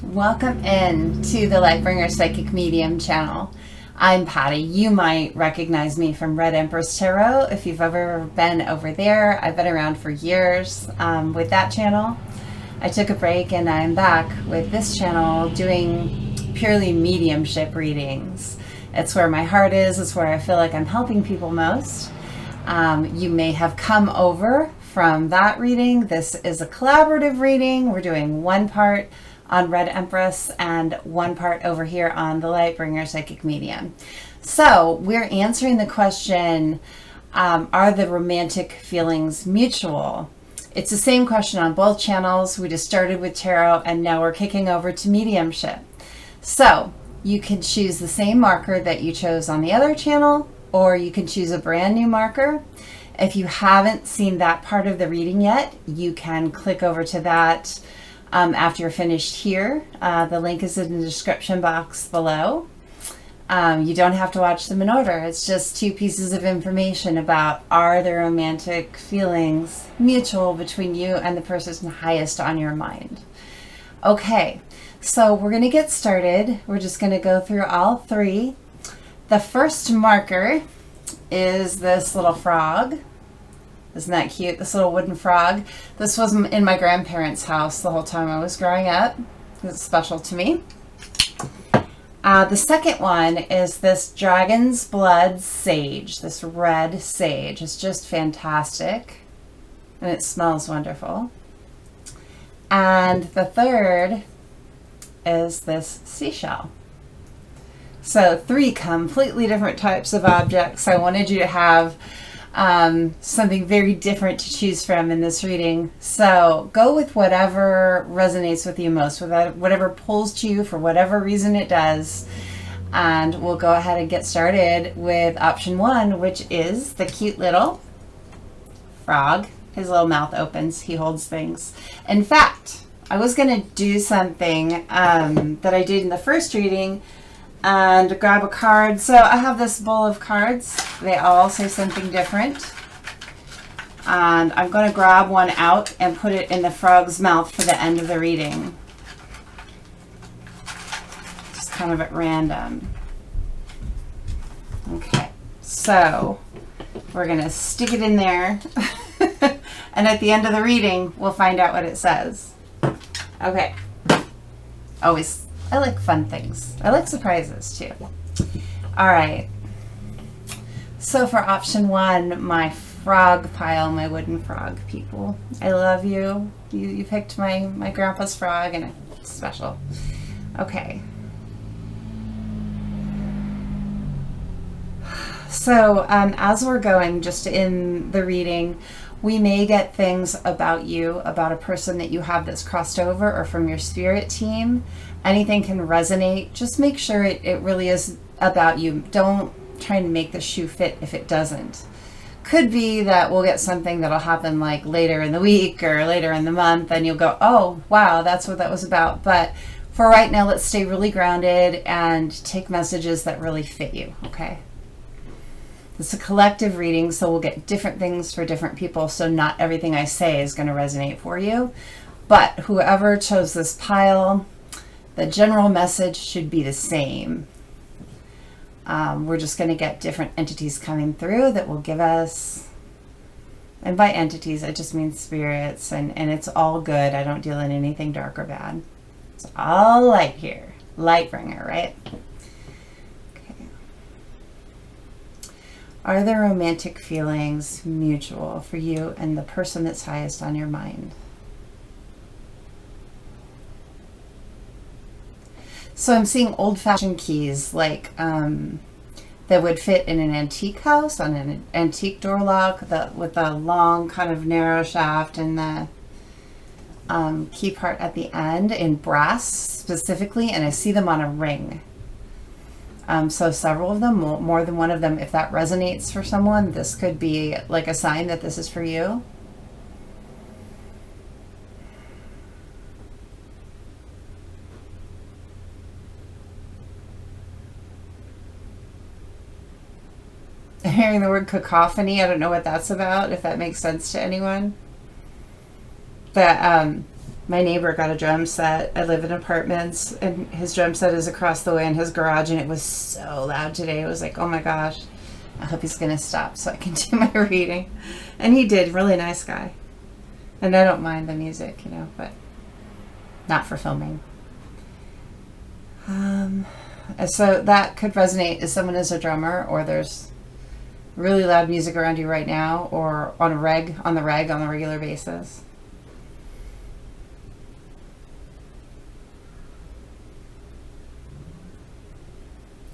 Welcome in to the Lightbringer Psychic Medium channel. I'm Patty. You might recognize me from 𝗟𝗦𝗙𝗧𝗘 Tarot if you've ever been over there. I've been around for years with that channel. I took a break and I'm back with this channel doing purely mediumship readings. It's where my heart is. It's where I feel like I'm helping people most. You may have come over from that reading. This is a collaborative reading. We're doing one part on 𝗟𝗦𝗙𝗧𝗘 and one part over here on the Lightbringer Psychic Medium. So we're answering the question, are the romantic feelings mutual? It's the same question on both channels. We just started with tarot and now we're kicking over to mediumship. So you can choose the same marker that you chose on the other channel, or you can choose a brand new marker. If you haven't seen that part of the reading yet, you can click over to that after you're finished here. The link is in the description box below. You don't have to watch them in order. It's just two pieces of information about, are the romantic feelings mutual between you and the person highest on your mind? Okay, so we're going to get started. We're just going to go through all three. The first marker is this little frog. Isn't that cute? This little wooden frog. This was in my grandparents' house the whole time I was growing up. It's special to me. The second one is this dragon's blood sage, this red sage. It's just fantastic. And it smells wonderful. And the third is this seashell. So three completely different types of objects. I wanted you to have something very different to choose from in this reading. So go with whatever resonates with you most, whatever pulls to you for whatever reason it does. And we'll go ahead and get started with option one, which is the cute little frog. His little mouth opens, he holds things. In fact, I was going to do something that I did in the first reading and grab a card. So I have this bowl of cards. They all say something different. And I'm going to grab one out and put it in the frog's mouth for the end of the reading. Just kind of at random. Okay, so we're going to stick it in there. And at the end of the reading, we'll find out what it says. Okay. Always. I like fun things. I like surprises too. All right. So for option one, my frog pile, my wooden frog people. I love you. You picked my grandpa's frog and it's special. Okay. So as we're going just in the reading, we may get things about you, about a person that you have that's crossed over or from your spirit team. Anything can resonate. Just make sure it really is about you. Don't try to make the shoe fit if it doesn't. Could be that we'll get something that'll happen like later in the week or later in the month and you'll go, oh, wow, that's what that was about. But for right now, let's stay really grounded and take messages that really fit you, okay? It's a collective reading, so we'll get different things for different people, so not everything I say is going to resonate for you. But whoever chose this pile, the general message should be the same. We're just going to get different entities coming through that will give us, and by entities, I just mean spirits, and it's all good. I don't deal in anything dark or bad. It's all light here. Lightbringer, right? Are the romantic feelings mutual for you and the person that's highest on your mind? So I'm seeing old-fashioned keys, like that would fit in an antique house, on an antique door lock, with a long kind of narrow shaft and the key part at the end in brass specifically, and I see them on a ring. So several of them, more than one of them. If that resonates for someone, this could be like a sign that this is for you. Hearing the word cacophony, I don't know what that's about, if that makes sense to anyone. But My neighbor got a drum set. I live in apartments, and his drum set is across the way in his garage, and it was so loud today. It was like, oh my gosh, I hope he's going to stop so I can do my reading. And he did. Really nice guy. And I don't mind the music, you know, but not for filming. So that could resonate if someone is a drummer, or there's really loud music around you right now, or on a regular basis.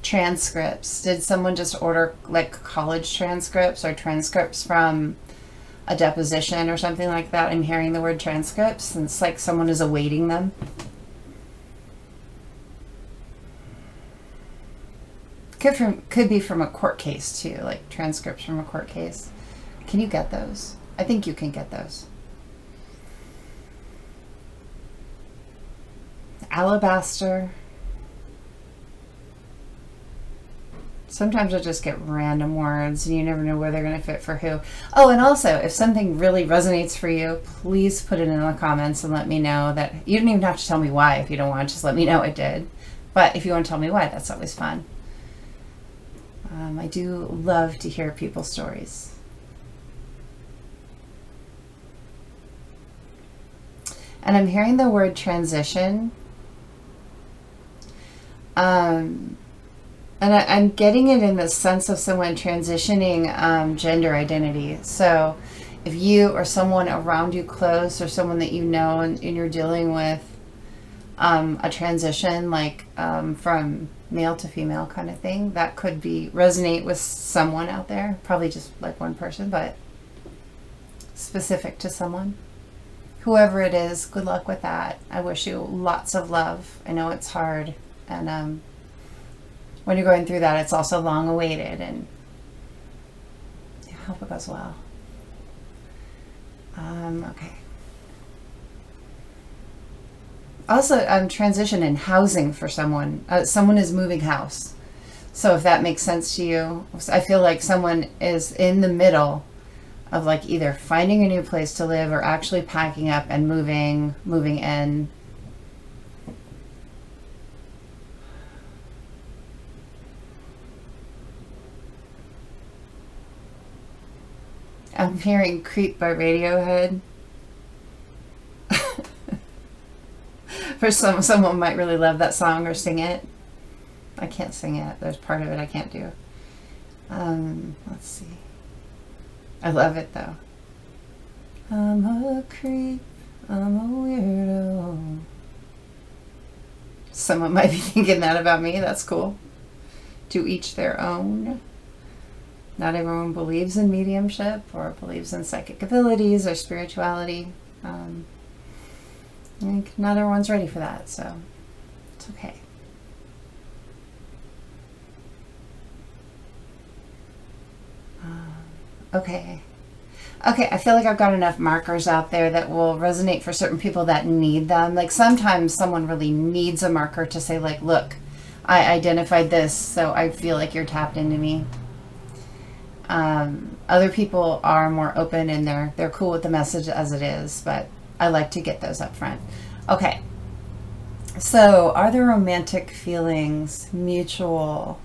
Transcripts. Did someone just order like college transcripts or transcripts from a deposition or something like that? I'm hearing the word transcripts, and it's like someone is awaiting them. Could be from a court case too, like transcripts from a court case. Can you get those? I think you can get those. Alabaster. Sometimes I just get random words and you never know where they're going to fit for who. Oh, and also, if something really resonates for you, please put it in the comments and let me know that. You don't even have to tell me why if you don't want. Just let me know it did. But if you want to tell me why, that's always fun. I do love to hear people's stories. And I'm hearing the word transition. And I'm getting it in the sense of someone transitioning gender identity. So if you or someone around you close, or someone that you know and you're dealing with a transition, like from male to female kind of thing, that could be resonate with someone out there. Probably just like one person, but specific to someone. Whoever it is, good luck with that. I wish you lots of love. I know it's hard, and when you're going through that, it's also long awaited, and I hope it goes well. Okay. Also, transition in housing for someone. Someone is moving house. So if that makes sense to you, I feel like someone is in the middle of like either finding a new place to live or actually packing up and moving in. I'm hearing Creep by Radiohead. For someone might really love that song or sing it. I can't sing it. There's part of it I can't do. Let's see. I love it though. I'm a creep. I'm a weirdo. Someone might be thinking that about me. That's cool. To each their own. Not everyone believes in mediumship or believes in psychic abilities or spirituality. I think not everyone's ready for that, so it's okay. Okay, I feel like I've got enough markers out there that will resonate for certain people that need them. Like sometimes someone really needs a marker to say like, look, I identified this, so I feel like you're tapped into me. Other people are more open and they're cool with the message as it is, but I like to get those up front. Okay, so are there romantic feelings mutual?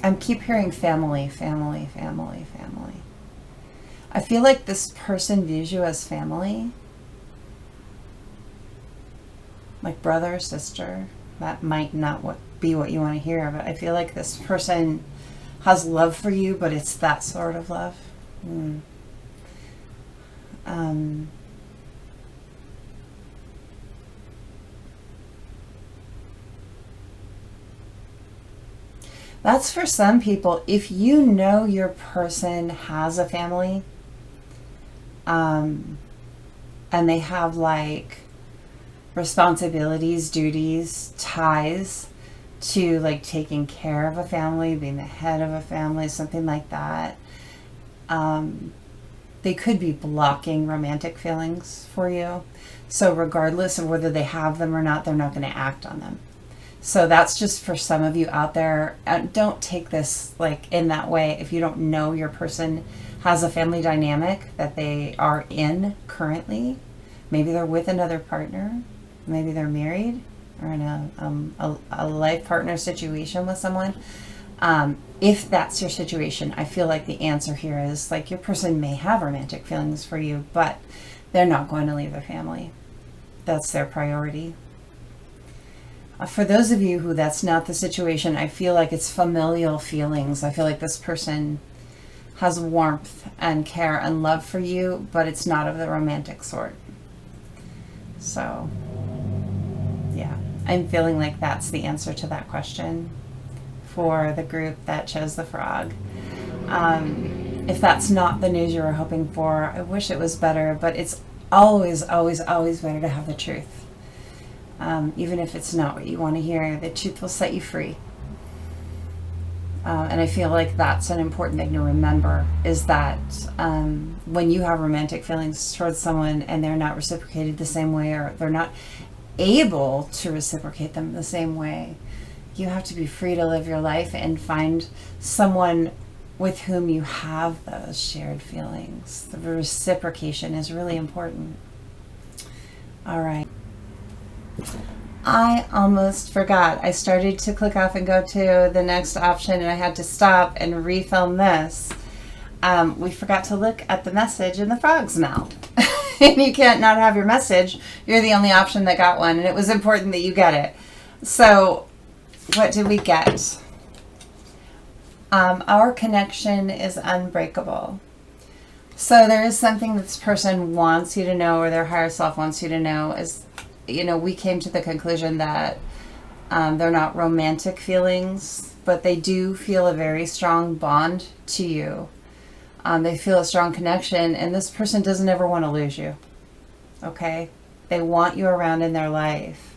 I keep hearing family, family, family, family. I feel like this person views you as family. Like brother, sister. That might not be what you want to hear, but I feel like this person has love for you, but it's that sort of love. That's for some people. If you know your person has a family, and they have like responsibilities, duties, ties to like taking care of a family, being the head of a family, something like that. They could be blocking romantic feelings for you. So regardless of whether they have them or not, they're not going to act on them. So that's just for some of you out there. Don't take this like in that way if you don't know your person has a family dynamic that they are in currently. Maybe they're with another partner. Maybe they're married or in a life partner situation with someone. If that's your situation, I feel like the answer here is like your person may have romantic feelings for you, but they're not going to leave their family. That's their priority. For those of you who that's not the situation, I feel like it's familial feelings. I feel like this person has warmth and care and love for you, but it's not of the romantic sort. So, yeah, I'm feeling like that's the answer to that question for the group that chose the frog. If that's not the news you were hoping for, I wish it was better, but it's always, always, always better to have the truth. Even if it's not what you want to hear, the truth will set you free. And I feel like that's an important thing to remember, is that when you have romantic feelings towards someone and they're not reciprocated the same way, or they're not able to reciprocate them the same way, you have to be free to live your life and find someone with whom you have those shared feelings. The reciprocation is really important. All right. I almost forgot. I started to click off and go to the next option, and I had to stop and refilm this. We forgot to look at the message in the frog's mouth. And you can't not have your message. You're the only option that got one, and it was important that you get it. So what did we get? Our connection is unbreakable. So there is something this person wants you to know, or their higher self wants you to know, is, you know, we came to the conclusion that they're not romantic feelings, but they do feel a very strong bond to you. They feel a strong connection, and this person doesn't ever want to lose you. Okay? They want you around in their life.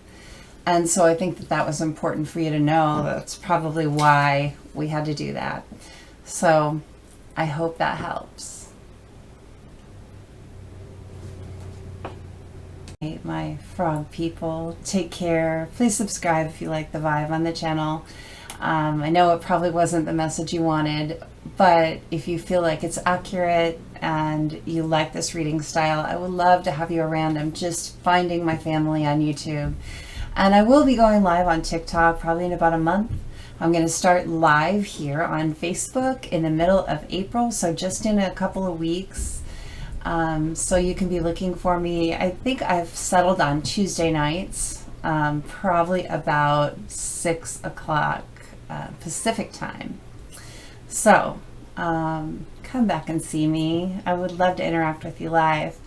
And so I think that that was important for you to know. That's probably why we had to do that. So I hope that helps. My frog people, take care. Please subscribe if you like the vibe on the channel. I know it probably wasn't the message you wanted, but if you feel like it's accurate and you like this reading style, I would love to have you around. I'm just finding my family on YouTube. And I will be going live on TikTok probably in about a month. I'm going to start live here on Facebook in the middle of April, so just in a couple of weeks. So you can be looking for me. I think I've settled on Tuesday nights, probably about 6 o'clock Pacific time. So come back and see me. I would love to interact with you live,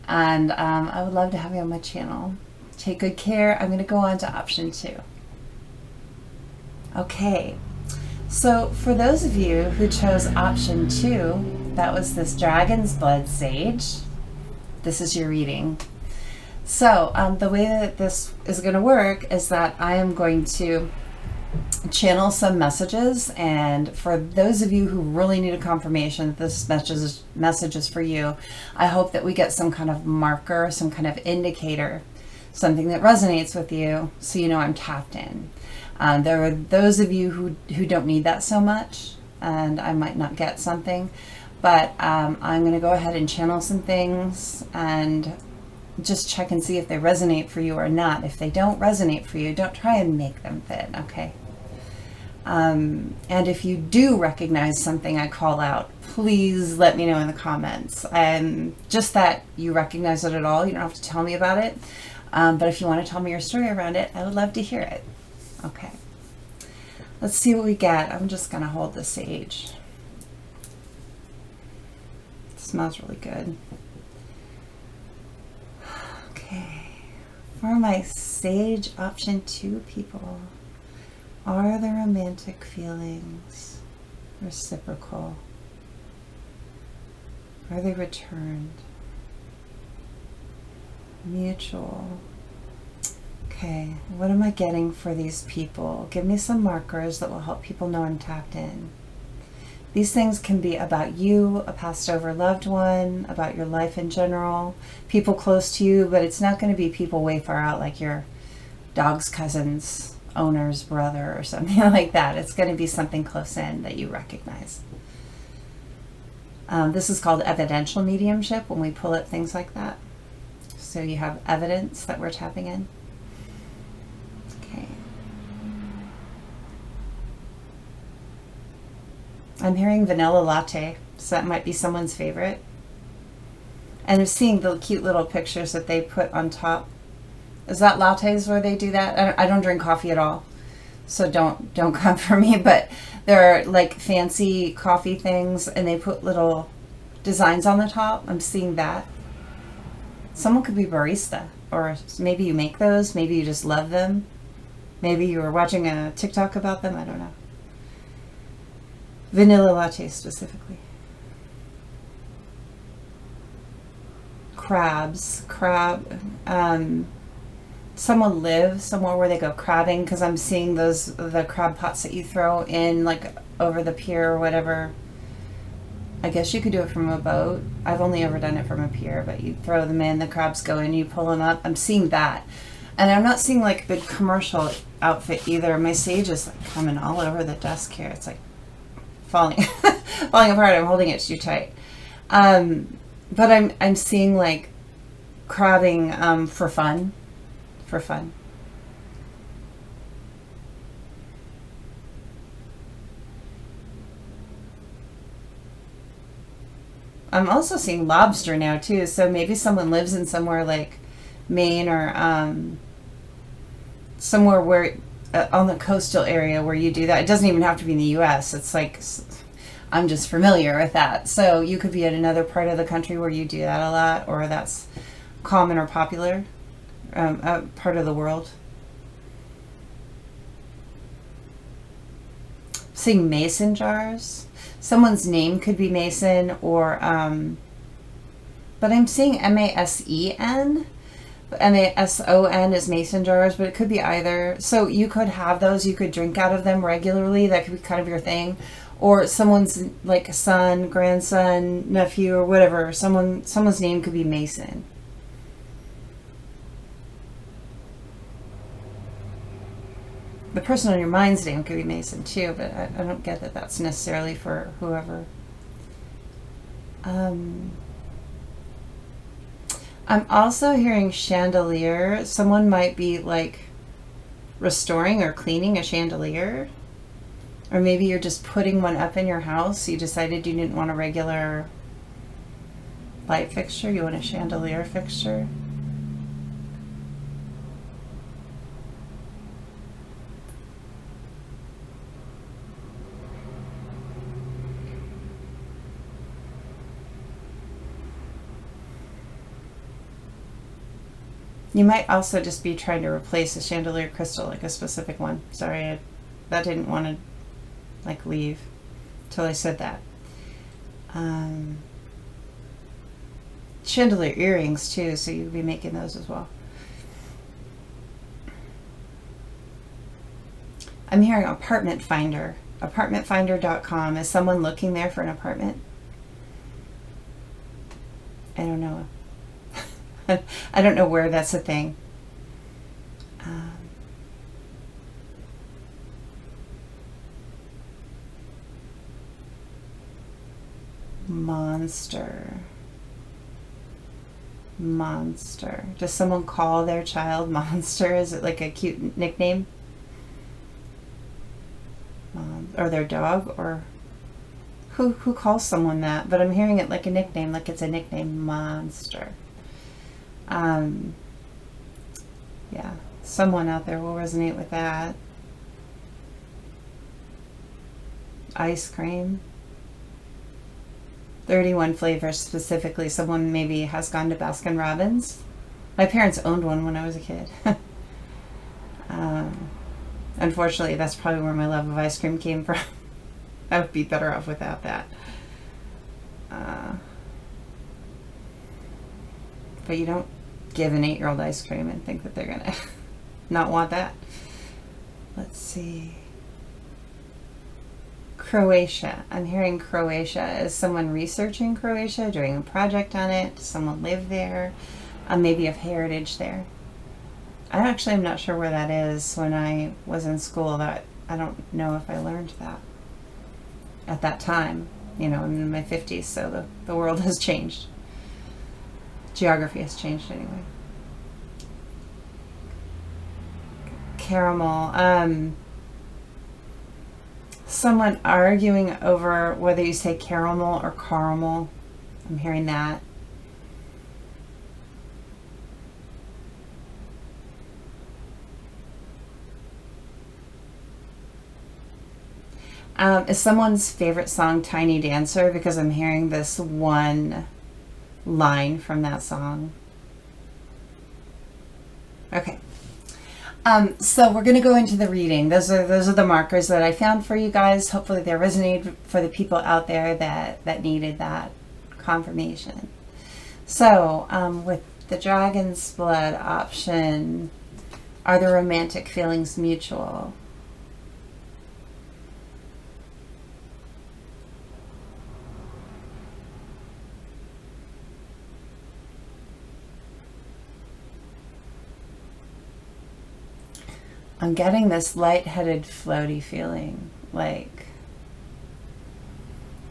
and I would love to have you on my channel. Take good care. I'm going to go on to option 2. Okay, so for those of you who chose option 2, that was this Dragon's Blood Sage. This is your reading. So the way that this is going to work is that I am going to channel some messages, and for those of you who really need a confirmation that this message is for you, I hope that we get some kind of marker, some kind of indicator, something that resonates with you, so you know I'm tapped in. There are those of you who don't need that so much, and I might not get something, but I'm going to go ahead and channel some things and just check and see if they resonate for you or not. If they don't resonate for you, don't try and make them fit, okay? And if you do recognize something I call out, please let me know in the comments. Just that you recognize it at all. You don't have to tell me about it. But if you want to tell me your story around it, I would love to hear it. Okay. Let's see what we get. I'm just going to hold the sage. It smells really good. Okay. For my sage option 2 people, are the romantic feelings reciprocal? Are they returned? Mutual. Okay, what am I getting for these people? Give me some markers that will help people know I'm tapped in. These things can be about you, a passed over loved one, about your life in general, people close to you, but it's not going to be people way far out like your dog's cousins owner's brother or something like that. It's going to be something close in that you recognize. This is called evidential mediumship when we pull at things like that. So you have evidence that we're tapping in. Okay. I'm hearing vanilla latte, so that might be someone's favorite. And I'm seeing the cute little pictures that they put on top. Is that lattes where they do that? I don't drink coffee at all, so don't come for me. But there are like fancy coffee things, and they put little designs on the top. I'm seeing that. Someone could be barista, or maybe you make those. Maybe you just love them. Maybe you were watching a TikTok about them. I don't know. Vanilla latte specifically. Crabs. Someone lives somewhere where they go crabbing, because I'm seeing the crab pots that you throw in like over the pier or whatever. I guess you could do it from a boat. I've only ever done it from a pier, but you throw them in, the crabs go in, you pull them up. I'm seeing that. And I'm not seeing like a big commercial outfit either. My sage is like coming all over the desk here. It's like falling falling apart. I'm holding it too tight. But I'm seeing like crabbing for fun. For fun. I'm also seeing lobster now too, so maybe someone lives in somewhere like Maine or somewhere where on the coastal area where you do that. It doesn't even have to be in the US. It's like, I'm just familiar with that. So you could be in another part of the country where you do that a lot, or that's common or popular part of the world. Seeing mason jars. Someone's name could be Mason, or but I'm seeing M-A-S-E-N. M-A-S-O-N is mason jars, but it could be either. So you could have those, you could drink out of them regularly. That could be kind of your thing. Or someone's like a son, grandson, nephew, or whatever. Someone's name could be Mason. The person on your mind's name could be Mason too, but I don't get that that's necessarily for whoever. I'm also hearing chandelier. Someone might be like restoring or cleaning a chandelier. Or maybe you're just putting one up in your house. You decided you didn't want a regular light fixture. You want a chandelier fixture. You might also just be trying to replace a chandelier crystal, like a specific one. Sorry, that didn't want to like leave till I said that. Chandelier earrings too, so you'd be making those as well. I'm hearing apartment finder. Apartmentfinder.com. Is someone looking there for an apartment? I don't know. I don't know where that's a thing. Monster. Does someone call their child Monster? Is it like a cute nickname? Or their dog? Or who calls someone that? But I'm hearing it like a nickname, like it's a nickname, Monster. Yeah, someone out there will resonate with that. Ice cream. 31 flavors specifically. Someone maybe has gone to Baskin-Robbins. My parents owned one when I was a kid. Unfortunately, that's probably where my love of ice cream came from. I would be better off without that. But you don't give an 8-year-old ice cream and think that they're gonna not want that. Let's see. Croatia. I'm hearing Croatia. Is someone researching Croatia, doing a project on it? Does someone live there? Maybe of heritage there. I actually am not sure where that is. When I was in school, that I don't know if I learned that at that time. You know, I'm in my 50s, so the world has changed. Geography has changed anyway. Caramel. Someone arguing over whether you say caramel or caramel. I'm hearing that. Is someone's favorite song Tiny Dancer? Because I'm hearing this one line from that song. Okay. So we're going to go into the reading. Those are the markers that I found for you guys. Hopefully they resonated for the people out there that needed that confirmation. So with the dragon's blood option, are the romantic feelings mutual? I'm getting this lightheaded, floaty feeling, like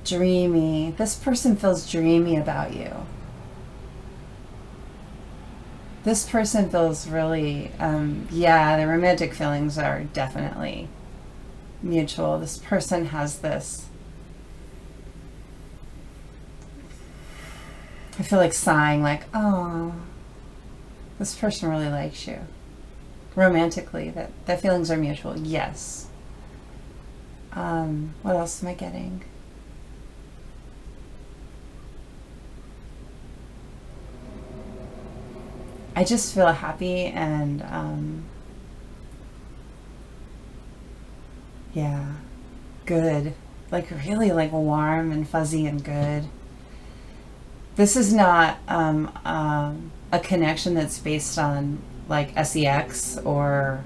dreamy. This person feels dreamy about you. This person feels really, yeah, the romantic feelings are definitely mutual. This person has this, I feel like sighing, like, oh, this person really likes you. Romantically, that feelings are mutual. Yes. What else am I getting? I just feel happy and yeah, good. Like really like warm and fuzzy and good. This is not a connection that's based on like sex or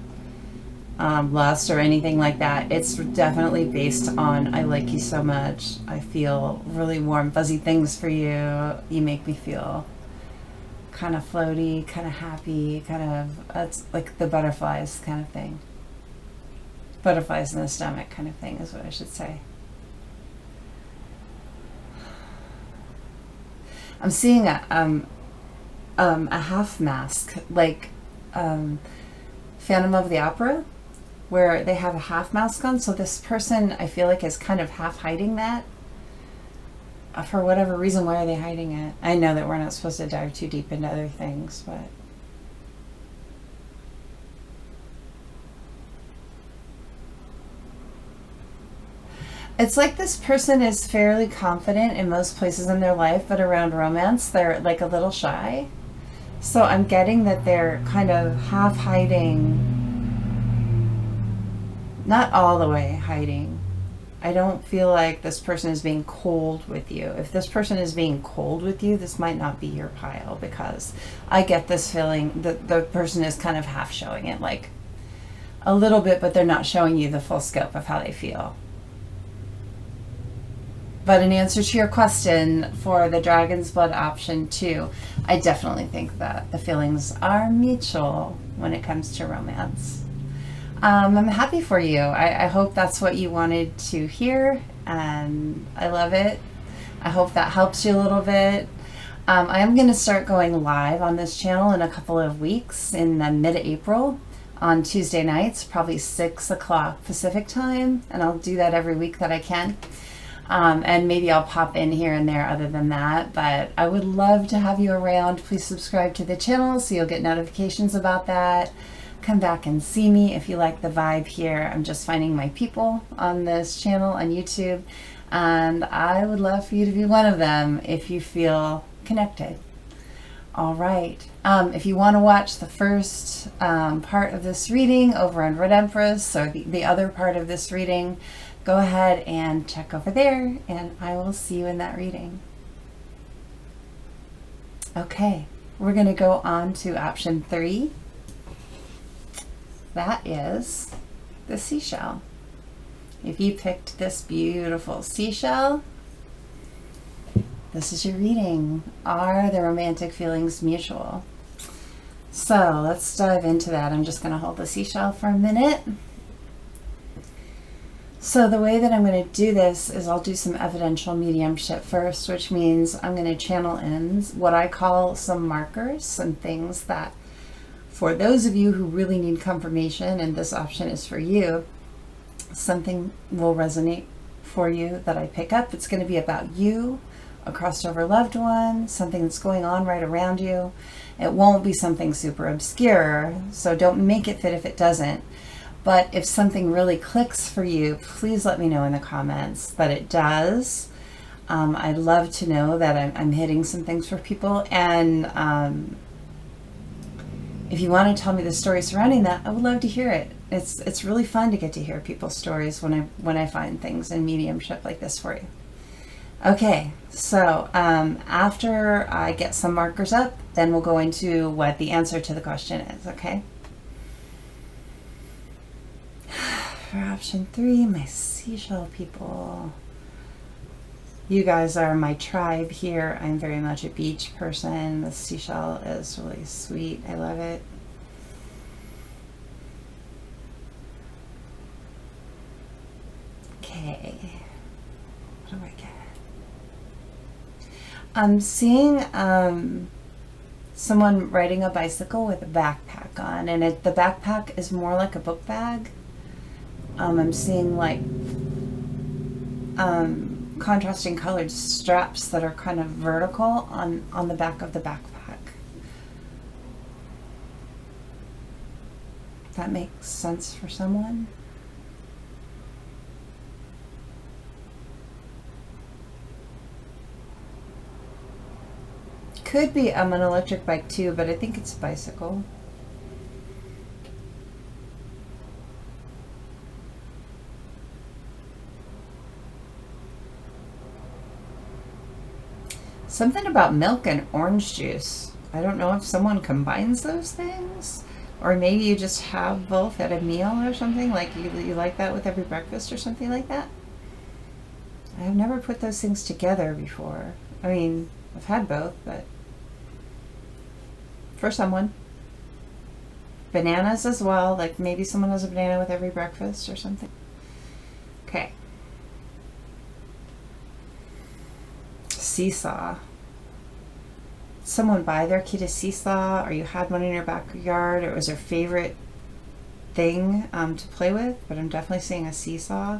lust or anything like that. It's definitely based on I like you so much. I feel really warm, fuzzy things for you. You make me feel kind of floaty, kind of happy, kind of, it's like the butterflies kind of thing. Butterflies in the stomach kind of thing is what I should say. I'm seeing a half mask, like Phantom of the Opera, where they have a half mask on. So this person, I feel like, is kind of half hiding that. For whatever reason, why are they hiding it? I know that we're not supposed to dive too deep into other things, but it's like this person is fairly confident in most places in their life, but around romance, they're like a little shy. So I'm getting that they're kind of half hiding, not all the way hiding. I don't feel like this person is being cold with you. If this person is being cold with you, this might not be your pile, because I get this feeling that the person is kind of half showing it, like a little bit, but they're not showing you the full scope of how they feel. But in answer to your question for the Dragon's Blood option 2, I definitely think that the feelings are mutual when it comes to romance. I'm happy for you. I hope that's what you wanted to hear, and I love it. I hope that helps you a little bit. I am going to start going live on this channel in a couple of weeks in mid-April on Tuesday nights, probably 6 o'clock Pacific time, and I'll do that every week that I can. And maybe I'll pop in here and there other than that, but I would love to have you around. Please subscribe to the channel so you'll get notifications about that. Come back and see me if you like the vibe here. I'm just finding my people on this channel on YouTube, and I would love for you to be one of them if you feel connected. All right. If you want to watch the first part of this reading over on Red Empress, or the other part of this reading, go ahead and check over there, and I will see you in that reading. Okay, we're going to go on to option 3. That is the seashell. If you picked this beautiful seashell, this is your reading. Are the romantic feelings mutual? So let's dive into that. I'm just going to hold the seashell for a minute. So the way that I'm going to do this is I'll do some evidential mediumship first, which means I'm going to channel in what I call some markers, some things that for those of you who really need confirmation, and this option is for you, something will resonate for you that I pick up. It's going to be about you, a crossed over loved one, something that's going on right around you. It won't be something super obscure, so don't make it fit if it doesn't. But if something really clicks for you, please let me know in the comments that it does. I'd love to know that I'm hitting some things for people. And if you want to tell me the story surrounding that, I would love to hear it. It's really fun to get to hear people's stories when I find things in mediumship like this for you. Okay, so after I get some markers up, then we'll go into what the answer to the question is, okay? For option 3, my seashell people. You guys are my tribe here. I'm very much a beach person. The seashell is really sweet. I love it. Okay. What do I get? I'm seeing someone riding a bicycle with a backpack on, and the backpack is more like a book bag. I'm seeing like contrasting colored straps that are kind of vertical on the back of the backpack. That makes sense for someone. Could be an electric bike too, but I think it's a bicycle. Something about milk and orange juice. I don't know if someone combines those things, or maybe you just have both at a meal or something, like you like that with every breakfast or something like that. I've never put those things together before. I mean, I've had both, but for someone. Bananas as well, like maybe someone has a banana with every breakfast or something. Okay. Seesaw. Someone buy their kid a seesaw, or you had one in your backyard, or it was their favorite thing to play with, but I'm definitely seeing a seesaw.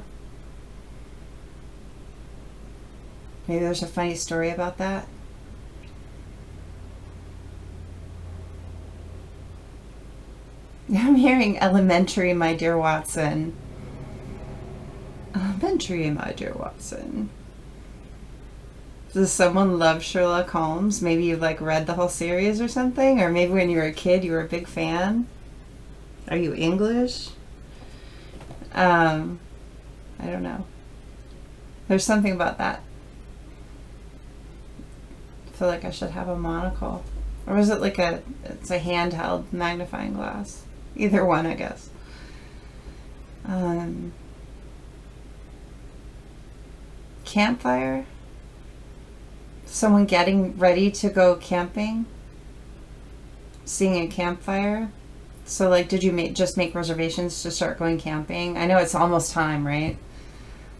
Maybe there's a funny story about that. I'm hearing elementary, my dear Watson. Elementary, my dear Watson. Does someone love Sherlock Holmes? Maybe you've like read the whole series or something, or maybe when you were a kid you were a big fan. Are you English? I don't know. There's something about that. I feel like I should have a monocle. Or was it like it's a handheld magnifying glass? Either one, I guess. Campfire? Someone getting ready to go camping? Seeing a campfire? So like, did you just make reservations to start going camping? I know it's almost time, right?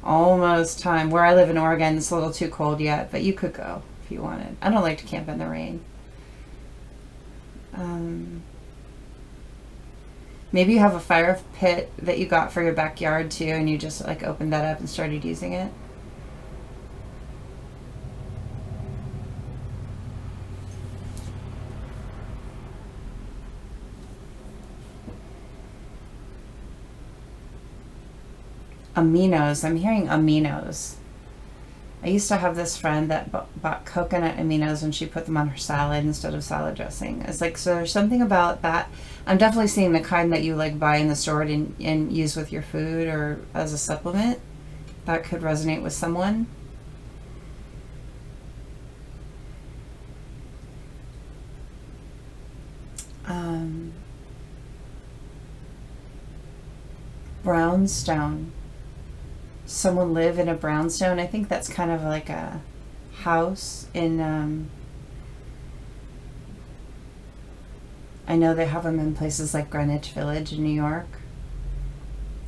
Almost time. Where I live in Oregon, it's a little too cold yet, but you could go if you wanted. I don't like to camp in the rain. Maybe you have a fire pit that you got for your backyard too, and you just like opened that up and started using it. Aminos. I'm hearing aminos. I used to have this friend that bought coconut aminos and she put them on her salad instead of salad dressing. It's like, so there's something about that. I'm definitely seeing the kind that you like buy in the store and use with your food or as a supplement. That could resonate with someone. Brownstone. Someone live in a brownstone. I think that's kind of like a house in I know they have them in places like Greenwich Village in New York.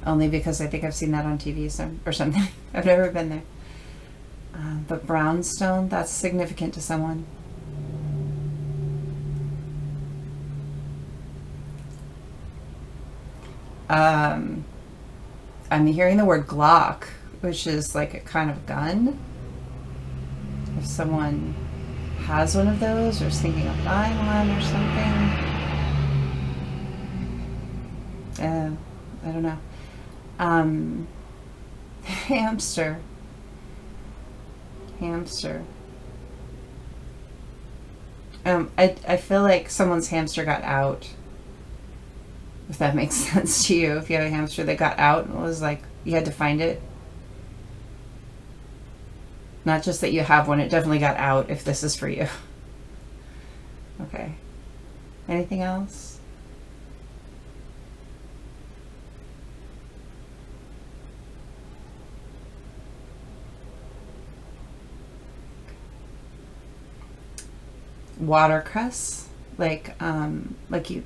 Only because I think I've seen that on TV or something. I've never been there. But brownstone, that's significant to someone. I'm hearing the word Glock, which is like a kind of gun. If someone has one of those or is thinking of buying one or something. I don't know. Hamster. I feel like someone's hamster got out. If that makes sense to you. If you have a hamster that got out and was like, you had to find it. Not just that you have one, it definitely got out if this is for you. Okay. Anything else? Watercress, like you,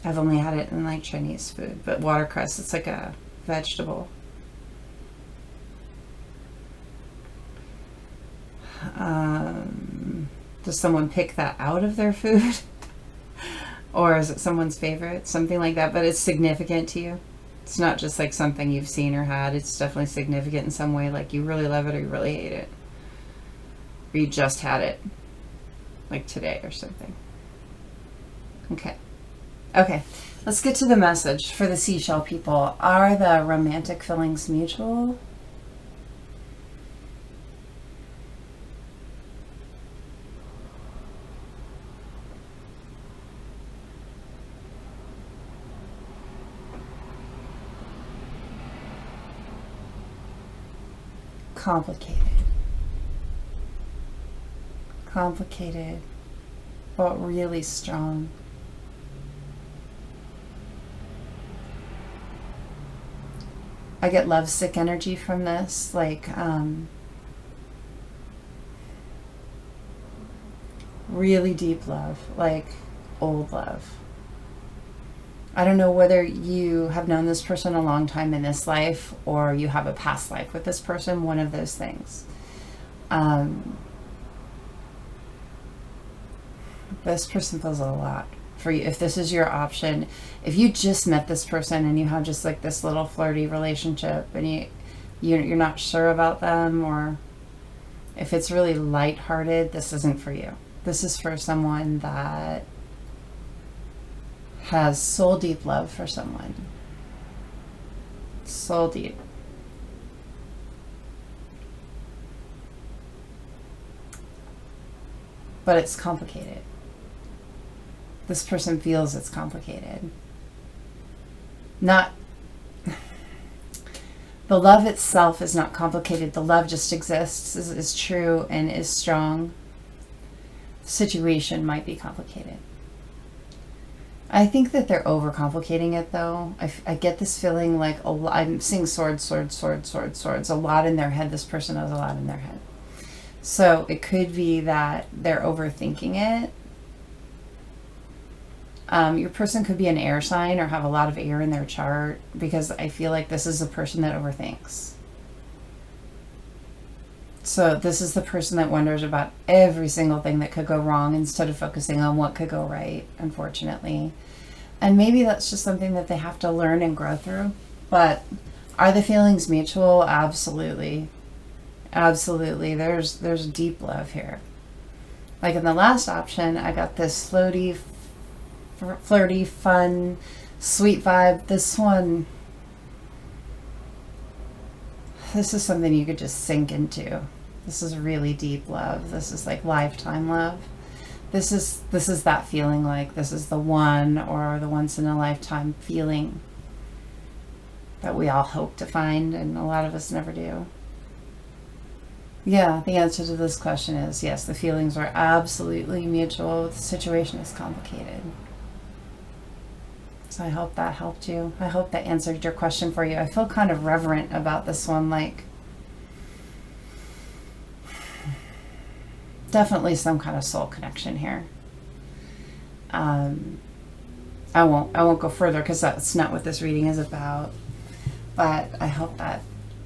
I've only had it in like Chinese food, but watercress, it's like a vegetable. Does someone pick that out of their food? Or is it someone's favorite? Something like that, but it's significant to you. It's not just like something you've seen or had. It's definitely significant in some way, like you really love it or you really hate it. Or you just had it, like today or something. Okay. Okay, let's get to the message for the seashell people. Are the romantic feelings mutual? Complicated, but really strong. I get lovesick energy from this, like really deep love, like old love. I don't know whether you have known this person a long time in this life or you have a past life with this person, one of those things. This person feels a lot for you. If this is your option, if you just met this person and you have just like this little flirty relationship and you're not sure about them, or if it's really lighthearted, this isn't for you. This is for someone that has soul deep love for someone. Soul deep. But it's complicated. This person feels it's complicated. Not, the love itself is not complicated. The love just exists, is true and is strong. The situation might be complicated. I think that they're overcomplicating it though. I get this feeling like I'm seeing swords, a lot in their head. This person has a lot in their head. So it could be that they're overthinking it. Your person could be an air sign or have a lot of air in their chart, because I feel like this is a person that overthinks. So this is the person that wonders about every single thing that could go wrong instead of focusing on what could go right, unfortunately. And maybe that's just something that they have to learn and grow through. But are the feelings mutual? Absolutely. Absolutely. There's deep love here. Like in the last option, I got this flirty, fun, sweet vibe. This one, this is something you could just sink into. This is really deep love. This is like lifetime love. This is that feeling, like this is the one, or the once in a lifetime feeling that we all hope to find, and a lot of us never do. Yeah, the answer to this question is yes, the feelings are absolutely mutual. The situation is complicated. So I hope that helped you. I hope that answered your question for you. I feel kind of reverent about this one, like definitely some kind of soul connection here. I won't go further because that's not what this reading is about. But I hope that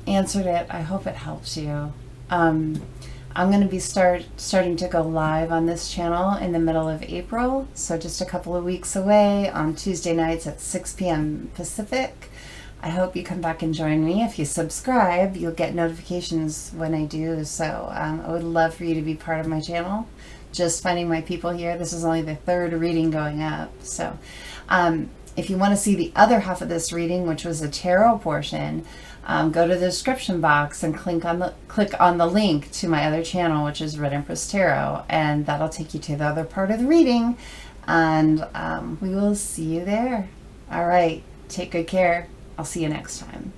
answered it. I hope it helps you. I'm going to be starting to go live on this channel in the middle of April, so just a couple of weeks away on Tuesday nights at 6 p.m. Pacific. I hope you come back and join me. If you subscribe, you'll get notifications when I do, so I would love for you to be part of my channel. Just finding my people here. This is only the third reading going up, so if you want to see the other half of this reading, which was a tarot portion, go to the description box and click on the link to my other channel, which is Red Empress Tarot, and that'll take you to the other part of the reading, and we will see you there. All right, take good care. I'll see you next time.